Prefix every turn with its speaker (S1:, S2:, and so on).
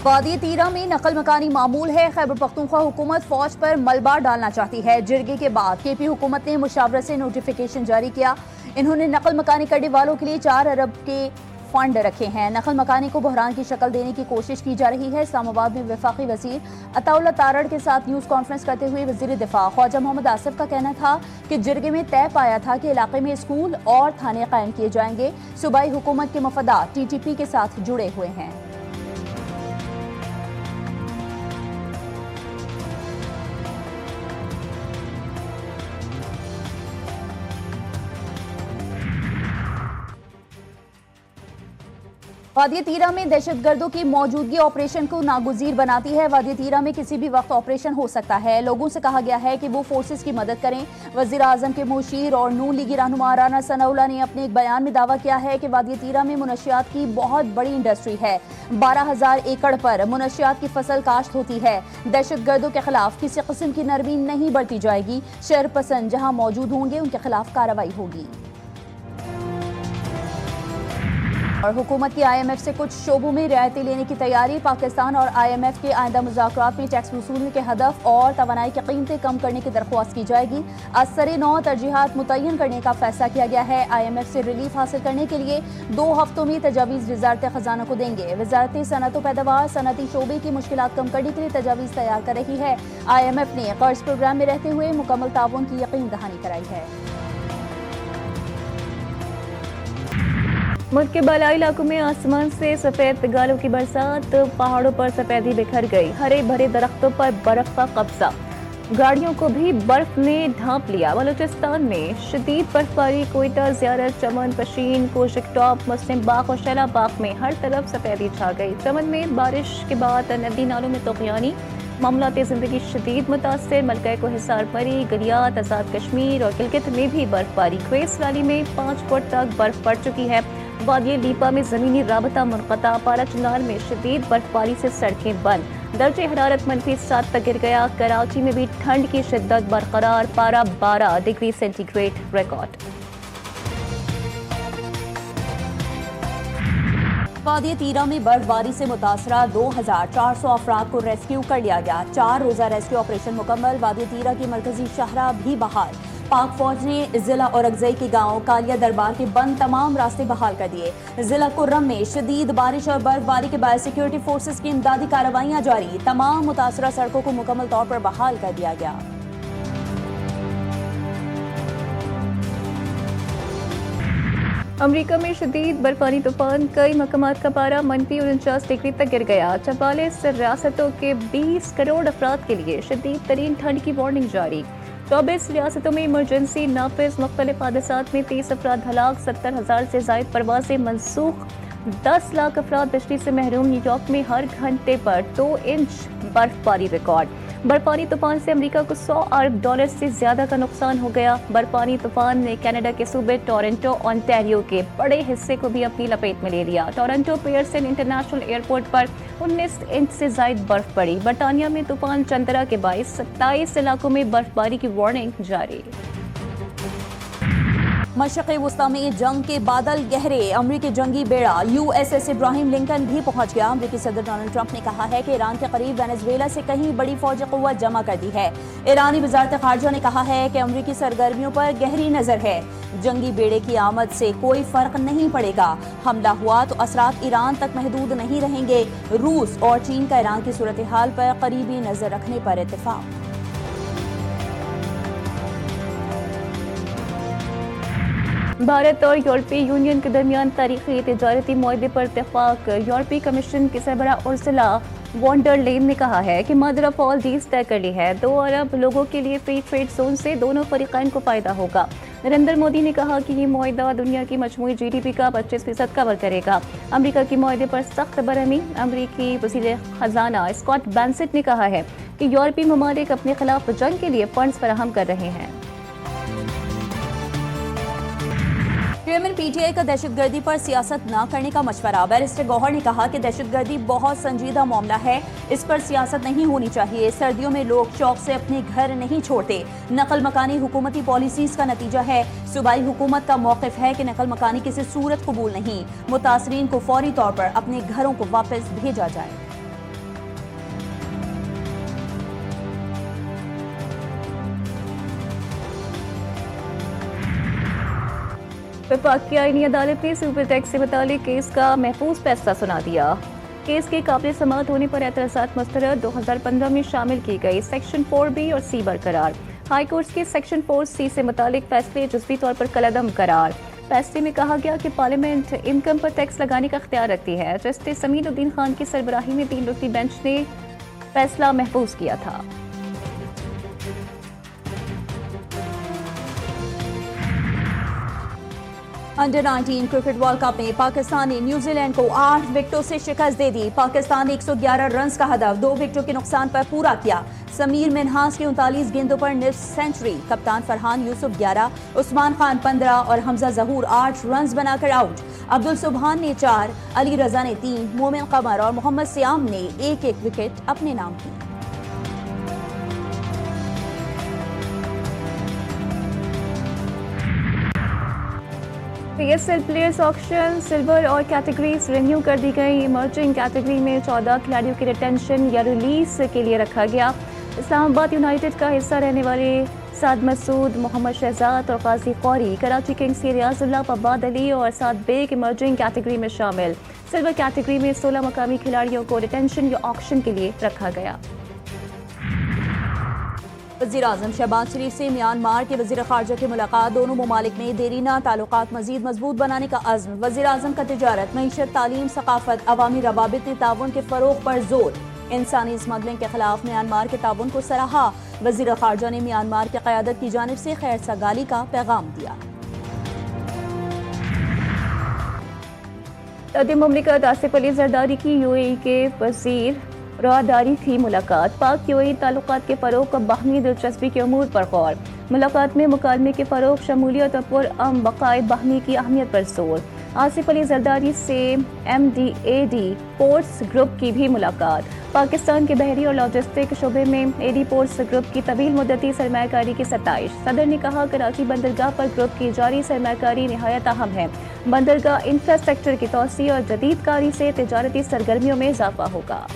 S1: वादी तीरा में नकल मकानी मामूल है। खैबर पख्तूनख्वा हुकूमत फौज पर मलबा डालना चाहती है। जिरगे के बाद केपी हुकूमत ने मुशावरत से नोटिफिकेशन जारी किया। इन्होंने नकल मकानी करने वालों के लिए 4 अरब के फंड रखे हैं। नकल मकानी को बहरान की शक्ल देने की कोशिश की जा रही है। इस्लामाबाद में वफाकी वजीर अताउल्लाह तारड़ के साथ न्यूज़ कॉन्फ्रेंस करते हुए वजीर दिफा ख्वाजा मोहम्मद आसिफ का कहना था कि जिरगे में तय पाया था कि इलाके में स्कूल और थाने कायम किए जाएंगे। सूबाई हुकूमत के मफादात TTP के साथ जुड़े हुए हैं। वादी तीरा में दहशतगर्दों की मौजूदगी ऑपरेशन को नागुजीर बनाती है। वादी तीरा में किसी भी वक्त ऑपरेशन हो सकता है। लोगों से कहा गया है कि वो फोर्सेस की मदद करें। वजीर आजम के मुशीर और नून लीगी रहनुमा राना सनाउल्लाह ने अपने एक बयान में दावा किया है कि वादी तीरा में मुनशियात की बहुत बड़ी इंडस्ट्री है। 12,000 एकड़ पर मुनशियात की फसल काश्त होती है। दहशतगर्दों के खिलाफ किसी किस्म की नरमी नहीं बरती जाएगी। शहर पसंद जहाँ मौजूद होंगे उनके खिलाफ कार्रवाई होगी। और हुकूमत की IMF से कुछ शोबों में रियायतें लेने की तैयारी। पाकिस्तान और IMF के आइंदा मुज़ाकरात में टैक्स वसूलने के हदफ और तवानाई की कीमतें कम करने की दरख्वास्त की जाएगी। असरे 9 तरजीहात मुतय्यन करने का फैसला किया गया है। IMF से रिलीफ हासिल करने के लिए 2 हफ्तों में तजावीज़ वजारत खजाना को देंगे। वजारत सनअत व पैदावार सनअती शोबे की मुश्किलात कम करने के लिए तजावीज़ तैयार कर रही है। IMF ने कर्ज प्रोग्राम में रहते हुए मुकम्मल ताउन की यकीन दहानी कराई है।
S2: मुल्क के बालाई इलाकों में आसमान से सफेद गालों की बरसात। पहाड़ों पर सफेदी बिखर गई। हरे भरे दरख्तों पर बर्फ का कब्जा। गाड़ियों को भी बर्फ ने ढांप लिया। बलूचिस्तान में शदीद बर्फबारी। कोयटा, ज़ियारत, चमन, पशीन, कोशिक टॉप, मुस्लिम बाग और शैला बाग में हर तरफ सफेदी छा गई। चमन में बारिश के बाद नदी नालों में तूफ़ानी। मामलात ज़िंदगी शदीद मुतासर। मलका को हिसार मरी, गलियात, आज़ाद कश्मीर और गिलगित में भी बर्फबारी। क्वेस वैली में 5 फुट तक बर्फ पड़ चुकी है। वादी लीपा में ज़मीनी राबता मुनक़ता। पाराचनार में शदीद बर्फबारी से सड़कें बंद। दर्जे हरारत -7 तक गिर गया। कराची में भी ठंड की शिद्दत बरकरार। पारा 12 डिग्री सेंटीग्रेड रिकॉर्ड।
S1: वादी तीरा में बर्फबारी से मुतासरा 2400 अफराद को रेस्क्यू कर लिया गया। 4 रोज़ा रेस्क्यू ऑपरेशन मुकम्मल। वादी तीरा की मरकजी शहरा भी बहाल। पाक फौज ने जिला औरंगज़ई के गांव कालिया दरबार के बंद तमाम रास्ते बहाल कर दिए। जिला कुर्रम में शदीद बारिश और बर्फबारी के बाद सिक्योरिटी फोर्सेस की इमदादी कार्रवाइयां जारी। तमाम मुतासरा सड़कों को मुकम्मल तौर पर बहाल कर दिया गया।
S2: अमेरिका में शदीद बर्फानी तूफान। कई मकामात का पारा -49 डिग्री तक गिर गया। 44 रियासतों के 20 करोड़ अफराद के लिए शदीद तरीन ठंड की वार्निंग जारी। 24 रियासतों में इमरजेंसी नाफिज। मुख्तलिफ हादसात में 30 अफराद हलाक। 70,000 से ज़ायद परवाज़ें मनसूख। 10 लाख अफराद बिजली से महरूम। न्यूयॉर्क में हर घंटे पर 2 इंच बर्फबारी रिकॉर्ड। बर्फानी तूफान से अमेरिका को $100 अरब से ज्यादा का नुकसान हो गया। बर्फानी तूफान ने कनाडा के सूबे टोरंटो, ओंटारियो के बड़े हिस्से को भी अपनी लपेट में ले लिया। टोरंटो पियर्सन इंटरनेशनल एयरपोर्ट पर 19 इंच से ज्यादा बर्फ पड़ी। बर्तानिया में तूफान चंद्रा के बायस 27 इलाकों में बर्फबारी की वार्निंग जारी।
S1: मशरक़ वुस्ता में जंग के बादल गहरे। अमरीकी जंगी बेड़ा USS इब्राहिम लिंकन भी पहुंच गया। अमरीकी सदर डोनाल्ड ट्रंप ने कहा है कि ईरान के करीब वेनेजुएला से कहीं बड़ी फौजी क़ुव्वत जमा कर दी है। ईरानी वज़ारत ख़ारजा ने कहा है कि अमरीकी सरगर्मियों पर गहरी नज़र है। जंगी बेड़े की आमद से कोई फ़र्क नहीं पड़ेगा। हमला हुआ तो असरात ईरान तक महदूद नहीं रहेंगे। रूस और चीन का ईरान की सूरत हाल पर करीबी नज़र रखने पर इत्तेफाक।
S2: भारत और यूरोपीय यूनियन के दरमियान तारीखी तिजारती मुआहदे पर इत्तेफाक। यूरोपीय कमीशन की सरबरा उर्सुला वॉन डर लेyen ने कहा है कि मदर ऑफ ऑल डील्स तय कर ली है। 2 अरब लोगों के लिए फ्री ट्रेड जोन से दोनों फरीकैन को फायदा होगा। नरेंद्र मोदी ने कहा कि ये मुआहदा दुनिया की मजमूई GDP का 25% कवर करेगा। अमेरिका की मुआहदे पर सख्त बरहमी। अमेरिकी वज़ीर खजाना स्कॉट बेंसेट ने कहा है कि यूरोपीय ममालिक अपने खिलाफ जंग के लिए फंड्स फराहम कर रहे हैं।
S1: चेयरमैन PTI का दहशतगर्दी पर सियासत न करने का मशवरा। बैरिस्टर गौहर ने कहा कि दहशतगर्दी बहुत संजीदा मामला है, इस पर सियासत नहीं होनी चाहिए। सर्दियों में लोग शौक से अपने घर नहीं छोड़ते। नकल मकानी हुकूमती पॉलिसीज का नतीजा है। सूबाई हुकूमत का मौक़िफ़ है कि नकल मकानी किसी सूरत कबूल नहीं। मुतासरीन को फौरी तौर पर अपने घरों को वापस भेजा जाए।
S2: विफाक की आईनी अदालत ने सुपर टैक्स से मुतालिक केस का महफूज फैसला सुना दिया। केस के काबिल समाअत होने पर एतराज़ात मुस्तरद 2015 में शामिल की गई सेक्शन 4B और C बरकरार। हाई कोर्ट के सेक्शन 4C से मुतालिक फैसले जुज़वी तौर पर कलअदम करार। फैसले में कहा गया कि पार्लियामेंट इनकम पर टैक्स लगाने का इख्तियार रखती है। जस्टिस समीउद्दीन खान की सरबराही में 3 रुकनी बेंच ने फैसला महफूज किया था।
S1: अंडर 19 क्रिकेट वर्ल्ड कप में पाकिस्तान ने न्यूजीलैंड को 8 विकेटों से शिकस्त दे दी। पाकिस्तान ने 111 रन का हदफ 2 विकेटों के नुकसान पर पूरा किया। समीर मिन्हास की 39 गेंदों पर निस्फ सेंचुरी। कप्तान फरहान यूसुफ 11, उस्मान खान 15 और हमजा जहूर 8 रन बनाकर आउट। अब्दुल सुबहान ने 4, अली रजा ने 3, मोमिन कमर और मोहम्मद सियाम ने 1-1 विकेट अपने नाम की।
S2: PSL प्लेयर्स ऑक्शन सिल्वर और कैटेगरीज रिन्यू कर दी गई। इमर्जिंग कैटेगरी में 14 खिलाड़ियों की रिटेंशन या रिलीज के लिए रखा गया। इस्लामाबाद यूनाइटेड का हिस्सा रहने वाले साद मसूद, मोहम्मद शहजाद और गाजी कौरी, कराची किंग्स के रियाजुल्लाह, फवाद अली और साद बेग इमर्जिंग कैटेगरी में शामिल। सिल्वर कैटेगरी में 16 मकामी खिलाड़ियों को रिटेंशन या ऑक्शन के लिए रखा गया।
S1: वज़ीर-ए-आज़म शहबाज शरीफ से म्यांमार के वज़ीर ख़ारजा की मुलाकात। दोनों ममालिक में देरीना ताल्लुकात मज़ीद मजबूत बनाने का अज़्म। वज़ीर-ए-आज़म का तिजारत, मईशत, तालीम, सकाफत, अवामी रवाबित ने ताउन के फ़रोग़ पर जोर। इंसानी स्मगलिंग के खिलाफ म्यांमार के ताउन को सराहा। वज़ीर ख़ारजा ने म्यांमार की क़यादत की जानिब से खैर सगाली का पैगाम दिया।
S2: सदर मुमलिकत आसिफ अली जरदारी की UAE के वज़ीर रवादारी थी मुलाकात। पाक UAE ताल्लुकात के फ़रोग़ और बाहमी दिलचस्पी के अमूर पर गौर। मुलाकात में मुकालमे के फ़रोग़, शमूलियत और पुरअमन बक़ाए बाहमी की अहमियत पर जोर। आसिफ अली जरदारी से MDAD पोर्ट्स ग्रुप की भी मुलाकात। पाकिस्तान के बहरी और लॉजिस्टिक शोबे में AD पोर्ट्स ग्रुप की तवील मुद्दती सरमायाकारी की सताइश। सदर ने कहा कराची बंदरगाह पर ग्रुप की जारी सरमायाकारी निहायत अहम है। बंदरगाह इंफ्रास्ट्रक्चर की तोसी और जदीद कारी से तिजारती सरगर्मियों में इजाफा होगा।